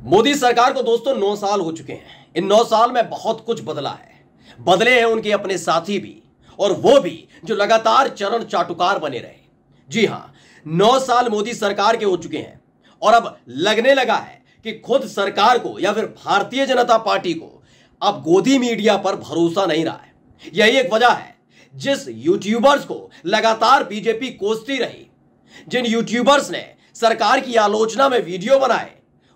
मोदी सरकार को दोस्तों 9 साल हो चुके हैं। इन 9 साल में बहुत कुछ बदला है। बदले हैं उनके अपने साथी भी, और वो भी जो लगातार चरण चाटुकार बने रहे। जी हां, 9 साल मोदी सरकार के हो चुके हैं और अब लगने लगा है कि खुद सरकार को या फिर भारतीय जनता पार्टी को अब गोदी मीडिया पर भरोसा नहीं रहा है। यही एक वजह है जिस यूट्यूबर्स को लगातार बीजेपी कोसती रही, जिन यूट्यूबर्स ने सरकार की आलोचना में वीडियो बनाए,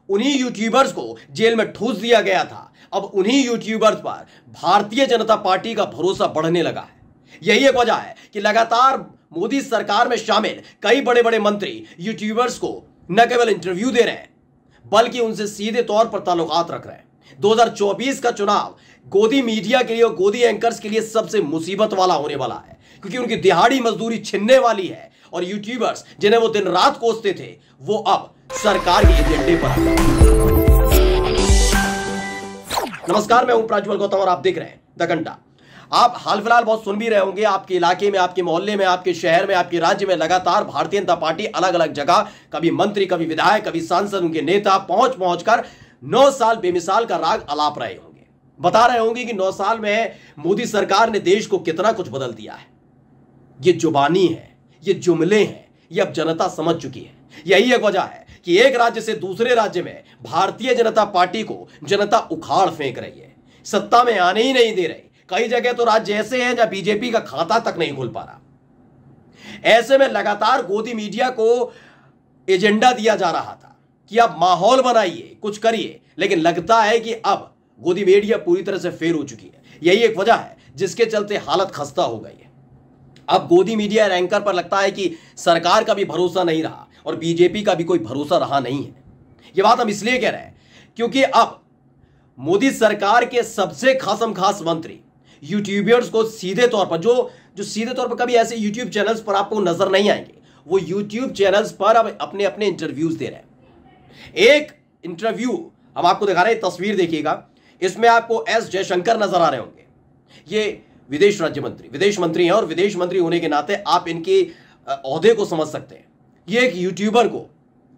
उन्हीं यूट्यूबर्स को जेल में ठूस दिया गया था। अब उन्हीं यूट्यूबर्स पर भारतीय जनता पार्टी का भरोसा बढ़ने लगा है। यही एक वजह है कि लगातार मोदी सरकार में शामिल कई बड़े बड़े मंत्री यूट्यूबर्स को न केवल इंटरव्यू दे रहे हैं, बल्कि उनसे सीधे तौर पर ताल्लुकात रख रहे हैं। 2024 का चुनाव गोदी मीडिया के लिए और गोदी एंकर्स के लिए सबसे मुसीबत वाला होने वाला है, क्योंकि उनकी दिहाड़ी मजदूरी छिनने वाली है और यूट्यूबर्स जिन्हें वो दिन रात कोसते थे, वो अब सरकार के एजेंडे पर आ गए। नमस्कार, मैं हूं प्रज्वल गौतम और आप देख रहे हैं द घंटा। आप हाल फिलहाल बहुत सुन भी रहे होंगे, आपके इलाके में, आपके मोहल्ले में, आपके शहर में, आपके राज्य में लगातार भारतीय जनता पार्टी अलग अलग जगह, कभी मंत्री, कभी विधायक, कभी सांसद, उनके नेता पहुंच कर 9 साल बेमिसाल का राग अलाप रहे होंगे। बता रहे होंगे कि 9 साल में मोदी सरकार ने देश को कितना कुछ बदल दिया है। ये जुबानी है, ये जुमले हैं, ये अब जनता समझ चुकी है। यही एक वजह है कि एक राज्य से दूसरे राज्य में भारतीय जनता पार्टी को जनता उखाड़ फेंक रही है, सत्ता में आने ही नहीं दे रही। कई जगह तो राज्य ऐसे हैं जहां बीजेपी का खाता तक नहीं खुल पा रहा। ऐसे में लगातार गोदी मीडिया को एजेंडा दिया जा रहा था कि आप माहौल बनाइए, कुछ करिए, लेकिन लगता है कि अब गोदी मीडिया पूरी तरह से फेल हो चुकी है। यही एक वजह है जिसके चलते हालत खस्ता हो गई है। अब गोदी मीडिया एंकर पर लगता है कि सरकार का भी भरोसा नहीं रहा और बीजेपी का भी कोई भरोसा रहा नहीं है। यह बात हम इसलिए कह रहे हैं क्योंकि अब मोदी सरकार के सबसे खास मंत्री यूट्यूबर्स को सीधे तौर पर जो सीधे तौर पर कभी ऐसे यूट्यूब चैनल्स पर आपको नजर नहीं आएंगे, वो यूट्यूब चैनल्स पर अब अपने अपने इंटरव्यूज दे रहे हैं। एक इंटरव्यू हम आपको दिखा रहे हैं, तस्वीर देखिएगा। इसमें आपको एस जयशंकर नजर आ रहे होंगे। ये विदेश मंत्री हैं और विदेश मंत्री होने के नाते आप इनके ओहदे को समझ सकते हैं। ये एक यूट्यूबर को,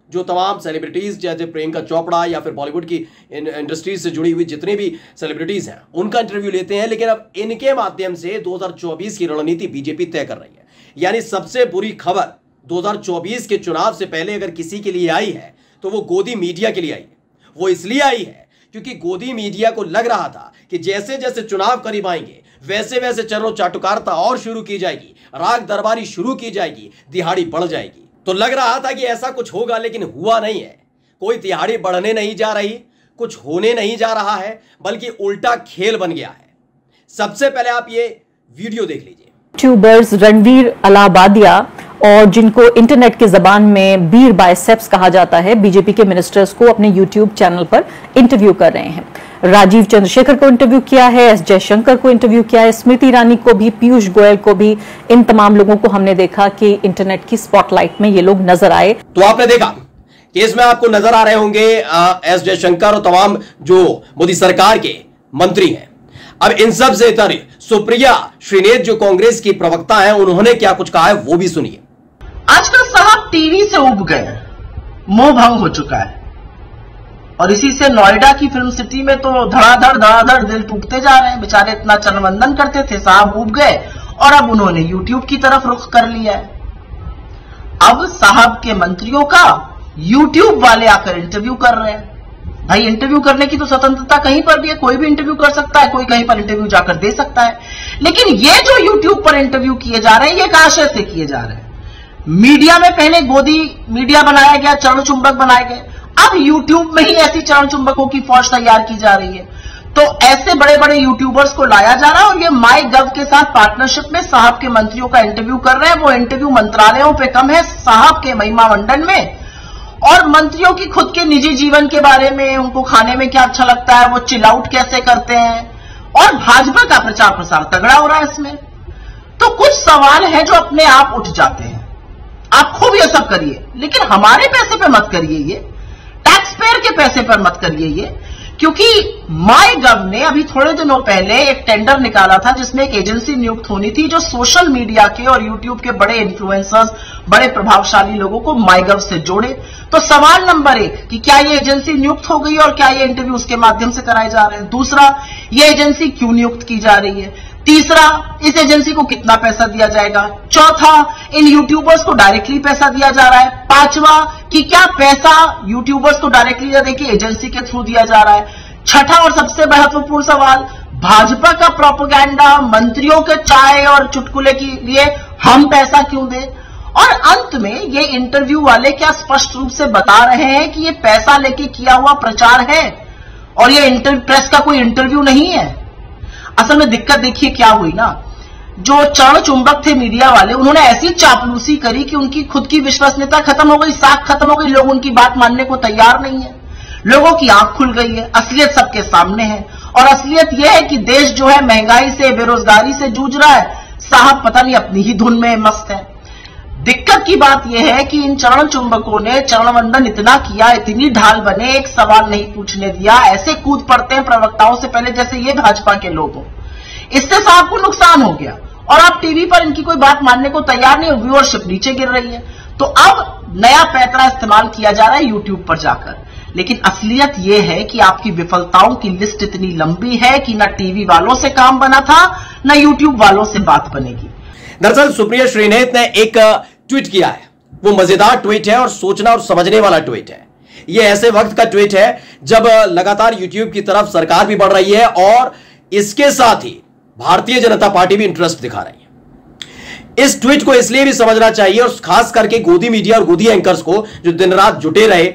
जो तमाम सेलिब्रिटीज जैसे प्रियंका चोपड़ा या फिर बॉलीवुड की इंडस्ट्रीज से जुड़ी हुई जितने भी सेलिब्रिटीज हैं, उनका इंटरव्यू लेते हैं। लेकिन अब इनके माध्यम से 2024 की रणनीति बीजेपी तय कर रही है। यानी सबसे बुरी खबर 2024 के चुनाव से पहले अगर किसी के लिए आई है तो वो गोदी मीडिया के लिए आई है। वो इसलिए आई है क्योंकि गोदी मीडिया को लग रहा था कि जैसे जैसे चुनाव करीब आएंगे वैसे वैसे चरण चाटुकारिता और शुरू की जाएगी, राग दरबारी शुरू की जाएगी, दिहाड़ी बढ़ जाएगी। तो लग रहा था कि ऐसा कुछ होगा, लेकिन हुआ नहीं है। कोई दिहाड़ी बढ़ने नहीं जा रही, कुछ होने नहीं जा रहा है, बल्कि उल्टा खेल बन गया है। सबसे पहले आप ये वीडियो देख लीजिए। यूट्यूबर्स रणवीर अलाहाबादिया और जिनको इंटरनेट की जबान में बीर बाइसेप्स कहा जाता है, बीजेपी के मिनिस्टर्स को अपने यूट्यूब चैनल पर इंटरव्यू कर रहे हैं। राजीव चंद्रशेखर को इंटरव्यू किया है, एस जयशंकर को इंटरव्यू किया है, स्मृति ईरानी को भी, पीयूष गोयल को भी। इन तमाम लोगों को हमने देखा कि इंटरनेट की स्पॉटलाइट में ये लोग नजर आए। तो आपने देखा कि इसमें आपको नजर आ रहे होंगे एस जयशंकर और तमाम जो मोदी सरकार के मंत्री हैं। अब इन सब से इतर सुप्रिया श्रीनेत जो कांग्रेस की प्रवक्ता है, उन्होंने क्या कुछ कहा है वो भी सुनिए। आजकल साहब टीवी से उब गए, मोह भंग हो चुका है, और इसी से नोएडा की फिल्म सिटी में तो धड़ाधड़ दिल टूटते जा रहे हैं। बेचारे इतना चरणवंदन करते थे, साहब उब गए और अब उन्होंने यूट्यूब की तरफ रुख कर लिया है। अब साहब के मंत्रियों का यूट्यूब वाले आकर इंटरव्यू कर रहे हैं। भाई, इंटरव्यू करने की तो स्वतंत्रता कहीं पर भी है, कोई भी इंटरव्यू कर सकता है, कोई कहीं पर इंटरव्यू जाकर दे सकता है। लेकिन ये जो यूट्यूब पर इंटरव्यू किए जा रहे हैं, ये एक आशय से किए जा रहे हैं। मीडिया में पहले गोदी मीडिया बनाया गया, चरण चुंबक बनाए गए, अब यूट्यूब में ही ऐसी चरण चुंबकों की फौज तैयार की जा रही है। तो ऐसे बड़े बड़े यूट्यूबर्स को लाया जा रहा है और ये माई गव के साथ पार्टनरशिप में साहब के मंत्रियों का इंटरव्यू कर रहे हैं। वो इंटरव्यू मंत्रालयों पे कम है, साहब के महिमा मंडन में, और मंत्रियों की खुद के निजी जीवन के बारे में, उनको खाने में क्या अच्छा लगता है, वो चिल आउट कैसे करते हैं, और भाजपा का प्रचार प्रसार तगड़ा हो रहा है इसमें। तो कुछ सवाल हैं जो अपने आप उठ जाते हैं। आप खूब ये सब करिए, लेकिन हमारे पैसे पे मत करिए, ये टैक्स पेयर के पैसे पर मत करिए ये, क्योंकि माई गव ने अभी थोड़े दिनों पहले एक टेंडर निकाला था जिसमें एक एजेंसी नियुक्त होनी थी जो सोशल मीडिया के और यूट्यूब के बड़े इन्फ्लुएंसर्स, बड़े प्रभावशाली लोगों को माई गव से जोड़े। तो सवाल नंबर 1 कि क्या ये एजेंसी नियुक्त हो गई और क्या ये इंटरव्यू उसके माध्यम से कराए जा रहे हैं। दूसरा, ये एजेंसी क्यों नियुक्त की जा रही है। तीसरा, इस एजेंसी को कितना पैसा दिया जाएगा। चौथा, इन यूट्यूबर्स को डायरेक्टली पैसा दिया जा रहा है। पांचवा, कि क्या पैसा यूट्यूबर्स को डायरेक्टली या देखिए एजेंसी के थ्रू दिया जा रहा है। छठा और सबसे महत्वपूर्ण सवाल, भाजपा का प्रोपेगेंडा, मंत्रियों के चाय और चुटकुले के लिए हम पैसा क्यों दें। और अंत में ये इंटरव्यू वाले क्या स्पष्ट रूप से बता रहे हैं कि ये पैसा लेके किया हुआ प्रचार है और ये प्रेस का कोई इंटरव्यू नहीं है। असल में दिक्कत देखिए क्या हुई ना, जो चरण चुंबक थे मीडिया वाले, उन्होंने ऐसी चापलूसी करी कि उनकी खुद की विश्वसनीयता खत्म हो गई, साख खत्म हो गई। लोग उनकी बात मानने को तैयार नहीं है, लोगों की आंख खुल गई है, असलियत सबके सामने है। और असलियत यह है कि देश जो है महंगाई से, बेरोजगारी से जूझ रहा है। साहब पता नहीं अपनी ही धुन में मस्त है। दिक्कत की बात यह है कि इन चरण चुंबकों ने चरणवंदन इतना किया, इतनी ढाल बने, एक सवाल नहीं पूछने दिया, ऐसे कूद पड़ते हैं प्रवक्ताओं से पहले जैसे ये भाजपा के लोग हो। इससे साहब को नुकसान हो गया और आप टीवी पर इनकी कोई बात मानने को तैयार नहीं, व्यूअरशिप नीचे गिर रही है। तो अब नया पैतरा इस्तेमाल किया जा रहा है यूट्यूब पर जाकर। लेकिन असलियत यह है कि आपकी विफलताओं की लिस्ट इतनी लंबी है कि ना टीवी वालों से काम बना था, ना यूट्यूब वालों से बात बनेगी। दरअसल सुप्रिया श्रीनेत ने एक ट्वीट किया है, वो मजेदार ट्वीट है और सोचना और समझने वाला ट्वीट है। ये ऐसे वक्त का ट्वीट है जब लगातार यूट्यूब की तरफ सरकार भी बढ़ रही है और इसके साथ ही भारतीय जनता पार्टी भी इंटरेस्ट दिखा रही है। इस ट्वीट को इसलिए भी समझना चाहिए और खास करके गोदी मीडिया और गोदी एंकर्स को जो दिन रात जुटे रहे,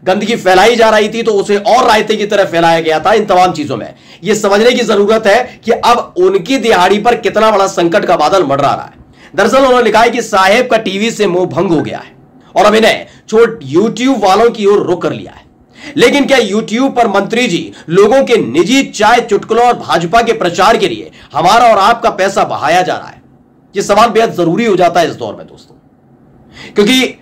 गंदगी फैलाई जा रही थी तो उसे और रायते की तरह फैलाया गया था। इन तमाम चीजों में यह समझने की जरूरत है कि अब उनकी दिहाड़ी पर कितना बड़ा संकट का बादल मंडरा रहा है। दरअसल उन्होंने लिखा है कि साहेब का टीवी से मोह भंग हो गया है और अब इन्हें छोड़ यूट्यूब वालों की ओर रुख कर लिया है। लेकिन क्या यूट्यूब पर मंत्री जी लोगों के निजी चाय चुटकुलों और भाजपा के प्रचार के लिए हमारा और आपका पैसा बहाया जा रहा है? यह सवाल बेहद जरूरी हो जाता है इस दौर में दोस्तों, क्योंकि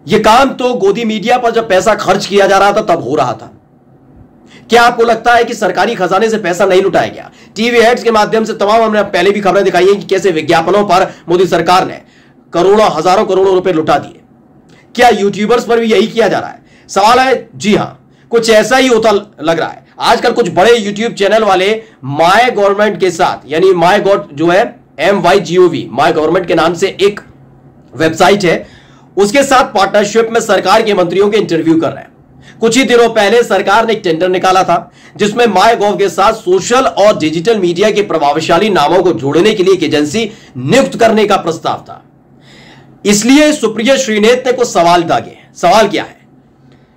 यह काम तो गोदी मीडिया पर जब पैसा खर्च किया जा रहा था तब हो रहा था। क्या आपको लगता है कि सरकारी खजाने से पैसा नहीं लुटाया गया? टीवी एड्स के माध्यम से तमाम हमने पहले भी खबरें दिखाई हैं कि कैसे विज्ञापनों पर मोदी सरकार ने करोड़ों हजारों करोड़ों रुपए लुटा दिए। क्या यूट्यूबर्स पर भी यही किया जा रहा है? सवाल है जी हां, कुछ ऐसा ही होता लग रहा है। आजकल कुछ बड़े यूट्यूब चैनल वाले माय गवर्नमेंट के साथ, यानी माय गॉड जो है MYGOV, माय गवर्नमेंट के नाम से एक वेबसाइट है, उसके साथ पार्टनरशिप में सरकार के मंत्रियों के इंटरव्यू कर रहे हैं। कुछ ही दिनों पहले सरकार ने एक टेंडर निकाला था जिसमें माय गॉव के साथ सोशल और डिजिटल मीडिया के प्रभावशाली नामों को जोड़ने के लिए एक एजेंसी नियुक्त करने का प्रस्ताव था। इसलिए सुप्रिया श्रीनेत ने कुछ सवाल दागे। सवाल क्या है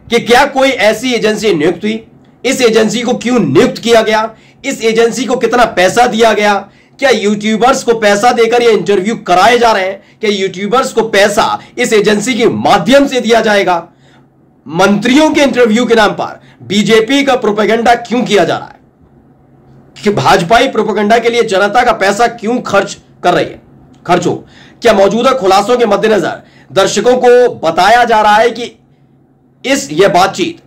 कि क्या कोई ऐसी एजेंसी नियुक्त हुई? इस एजेंसी को क्यों नियुक्त किया गया? इस एजेंसी को कितना पैसा दिया गया? क्या यूट्यूबर्स को पैसा देकर ये इंटरव्यू कराए जा रहे हैं? क्या यूट्यूबर्स को पैसा इस एजेंसी के माध्यम से दिया जाएगा? मंत्रियों के इंटरव्यू के नाम पर बीजेपी का प्रोपेगेंडा क्यों किया जा रहा है? कि भाजपाई प्रोपेगेंडा के लिए जनता का पैसा क्यों खर्च कर रही है? खर्च हो क्या मौजूदा खुलासों के मद्देनजर दर्शकों को बताया जा रहा है कि यह बातचीत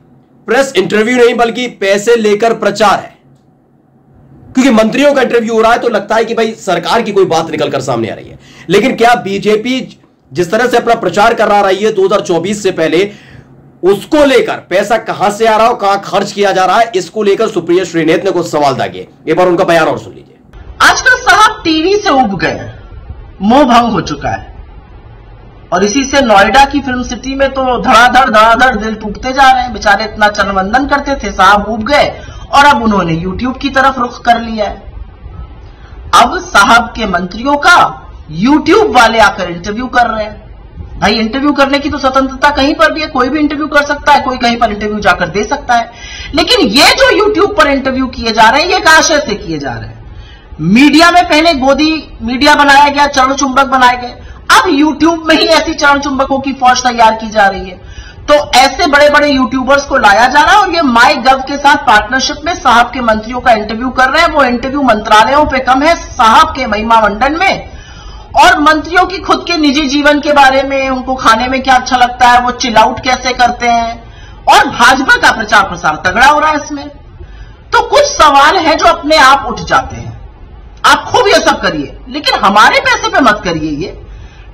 प्रेस इंटरव्यू नहीं बल्कि पैसे लेकर प्रचार है? क्योंकि मंत्रियों का इंटरव्यू हो रहा है तो लगता है कि भाई सरकार की कोई बात निकलकर सामने आ रही है। लेकिन क्या बीजेपी जिस तरह से अपना प्रचार करा रही है 2024 से पहले, उसको लेकर पैसा कहां से आ रहा है, कहां खर्च किया जा रहा है, इसको लेकर सुप्रिया श्रीनेत ने कुछ सवाल दागे। एक बार उनका बयान और सुन लीजिए। आजकल साहब टीवी से उब गए, मोह भंग हो चुका है और इसी से नोएडा की फिल्म सिटी में तो धड़ाधड़ दिल टूटते जा रहे हैं। बेचारे इतना चरणवंदन करते थे, साहब उब गए और अब उन्होंने यूट्यूब की तरफ रुख कर लिया है। अब साहब के मंत्रियों का यूट्यूब वाले आकर इंटरव्यू कर रहे हैं। भाई इंटरव्यू करने की तो स्वतंत्रता कहीं पर भी है, कोई भी इंटरव्यू कर सकता है, कोई कहीं पर इंटरव्यू जाकर दे सकता है। लेकिन ये जो यूट्यूब पर इंटरव्यू किए जा रहे हैं, ये आशय से किए जा रहे हैं। मीडिया में पहले गोदी मीडिया बनाया गया, चरण चुंबक बनाए गए, अब यूट्यूब में ही ऐसी चरण चुंबकों की फौज तैयार की जा रही है। तो ऐसे बड़े बड़े यूट्यूबर्स को लाया जा रहा है और ये माई गव के साथ पार्टनरशिप में साहब के मंत्रियों का इंटरव्यू कर रहे हैं। वो इंटरव्यू मंत्रालयों पे कम है, साहब के महिमा मंडन में, और मंत्रियों की खुद के निजी जीवन के बारे में, उनको खाने में क्या अच्छा लगता है, वो चिल आउट कैसे करते हैं, और भाजपा का प्रचार प्रसार तगड़ा हो रहा है इसमें। तो कुछ सवाल हैं जो अपने आप उठ जाते हैं। आप खूब ये सब करिए, लेकिन हमारे पैसे पे मत करिए, ये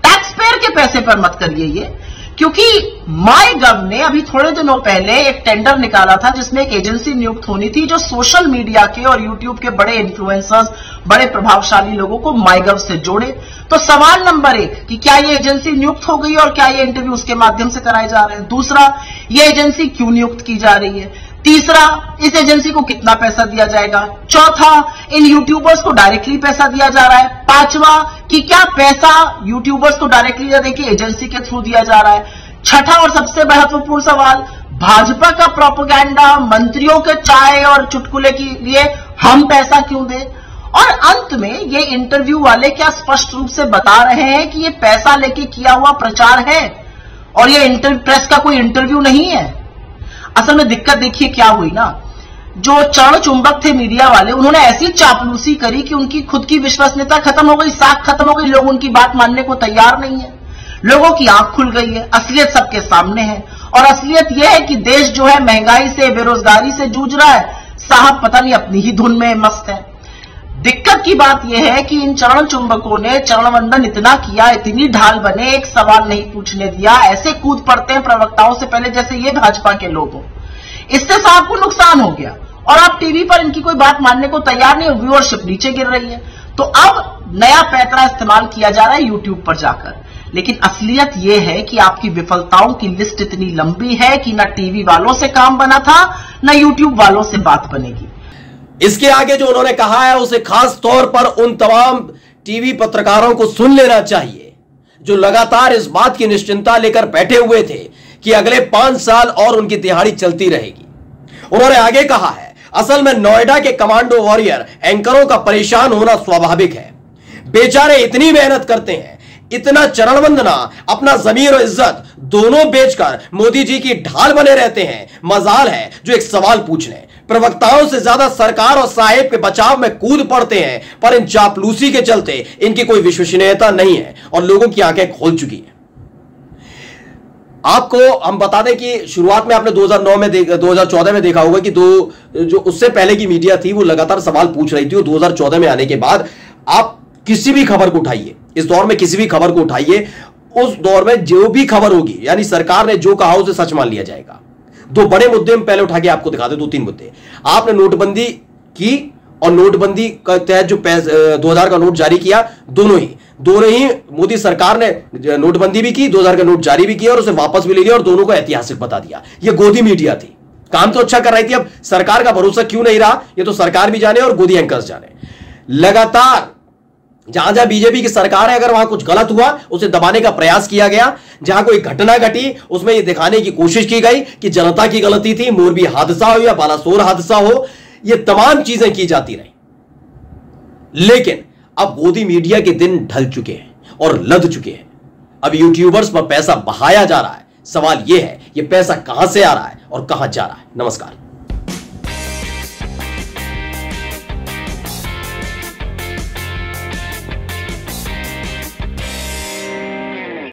टैक्स पेयर के पैसे पर मत करिए ये, क्योंकि माईगव ने अभी थोड़े दिनों पहले एक टेंडर निकाला था जिसमें एक एजेंसी नियुक्त होनी थी जो सोशल मीडिया के और यूट्यूब के बड़े इन्फ्लुएंसर्स, बड़े प्रभावशाली लोगों को माईगव से जोड़े। तो सवाल नंबर 1 कि क्या ये एजेंसी नियुक्त हो गई और क्या ये इंटरव्यू उसके माध्यम से कराए जा रहे हैं। दूसरा, ये एजेंसी क्यों नियुक्त की जा रही है। तीसरा, इस एजेंसी को कितना पैसा दिया जाएगा। चौथा, इन यूट्यूबर्स को डायरेक्टली पैसा दिया जा रहा है। पांचवा, कि क्या पैसा यूट्यूबर्स को डायरेक्टली या देखिए एजेंसी के थ्रू दिया जा रहा है। छठा और सबसे महत्वपूर्ण सवाल, भाजपा का प्रोपेगेंडा, मंत्रियों के चाय और चुटकुले के लिए हम पैसा क्यों दें। और अंत में ये इंटरव्यू वाले क्या स्पष्ट रूप से बता रहे हैं कि ये पैसा लेके किया हुआ प्रचार है और ये प्रेस का कोई इंटरव्यू नहीं है। असल में दिक्कत देखिए क्या हुई ना, जो चरण चुंबक थे मीडिया वाले, उन्होंने ऐसी चापलूसी करी कि उनकी खुद की विश्वसनीयता खत्म हो गई, साख खत्म हो गई। लोग उनकी बात मानने को तैयार नहीं है, लोगों की आंख खुल गई है, असलियत सबके सामने है। और असलियत यह है कि देश जो है महंगाई से, बेरोजगारी से जूझ रहा है। साहब पता नहीं अपनी ही धुन में मस्त है। दिक्कत की बात यह है कि इन चरण चुंबकों ने चरण वंदन इतना किया, इतनी ढाल बने, एक सवाल नहीं पूछने दिया, ऐसे कूद पड़ते हैं प्रवक्ताओं से पहले जैसे ये भाजपा के लोग हो। इससे साहब को नुकसान हो गया और आप टीवी पर इनकी कोई बात मानने को तैयार नहीं, व्यूअरशिप नीचे गिर रही है। तो अब नया पैतरा इस्तेमाल किया जा रहा है यूट्यूब पर जाकर। लेकिन असलियत यह है कि आपकी विफलताओं की लिस्ट इतनी लंबी है कि ना टीवी वालों से काम बना था, ना यूट्यूब वालों से बात बनेगी। इसके आगे जो उन्होंने कहा है उसे खास तौर पर उन तमाम टीवी पत्रकारों को सुन लेना चाहिए जो लगातार इस बात की निश्चिंता लेकर बैठे हुए थे कि अगले 5 साल और उनकी दिहाड़ी चलती रहेगी। उन्होंने आगे कहा है, असल में नोएडा के कमांडो वॉरियर एंकरों का परेशान होना स्वाभाविक है। बेचारे इतनी मेहनत करते हैं, इतना चरण वंदना, अपना जमीर और इज्जत दोनों बेचकर मोदी जी की ढाल बने रहते हैं। मजाल है जो एक सवाल पूछ लें। प्रवक्ताओं से ज्यादा सरकार और साहेब के बचाव में कूद पड़ते हैं, पर इन चापलूसी के चलते इनकी कोई विश्वसनीयता नहीं है और लोगों की आंखें खोल चुकी हैं। आपको हम बता दें कि शुरुआत में आपने 2014 में देखा होगा कि जो उससे पहले की मीडिया थी वो लगातार सवाल पूछ रही थी। और 2014 में आने के बाद आप किसी भी खबर को उठाइए, इस दौर में किसी भी खबर को उठाइए, उस दौर में जो भी खबर होगी यानी सरकार ने जो कहा उसे सच मान लिया जाएगा। 2 बड़े मुद्दे हम पहले उठा के आपको दिखा दे, 2-3 मुद्दे। आपने नोटबंदी की और नोटबंदी के तहत जो 2000 का नोट जारी किया, दोनों ही मोदी सरकार ने नोटबंदी भी की, 2000 का नोट जारी भी किया और उसे वापस भी ले लिया और दोनों को ऐतिहासिक बता दिया। यह गोदी मीडिया थी, काम तो अच्छा कर रही थी। अब सरकार का भरोसा क्यों नहीं रहा यह तो सरकार भी जाने और गोदी एंकर्स जाने। लगातार जहां जहां बीजेपी की सरकार है, अगर वहां कुछ गलत हुआ उसे दबाने का प्रयास किया गया। जहां कोई घटना घटी उसमें यह दिखाने की कोशिश की गई कि जनता की गलती थी, मोरबी हादसा हो या बालासोर हादसा हो, यह तमाम चीजें की जाती रही। लेकिन अब गोदी मीडिया के दिन ढल चुके हैं और लद चुके हैं। अब यूट्यूबर्स पर पैसा बहाया जा रहा है। सवाल यह है, यह पैसा कहां से आ रहा है और कहां जा रहा है। नमस्कार।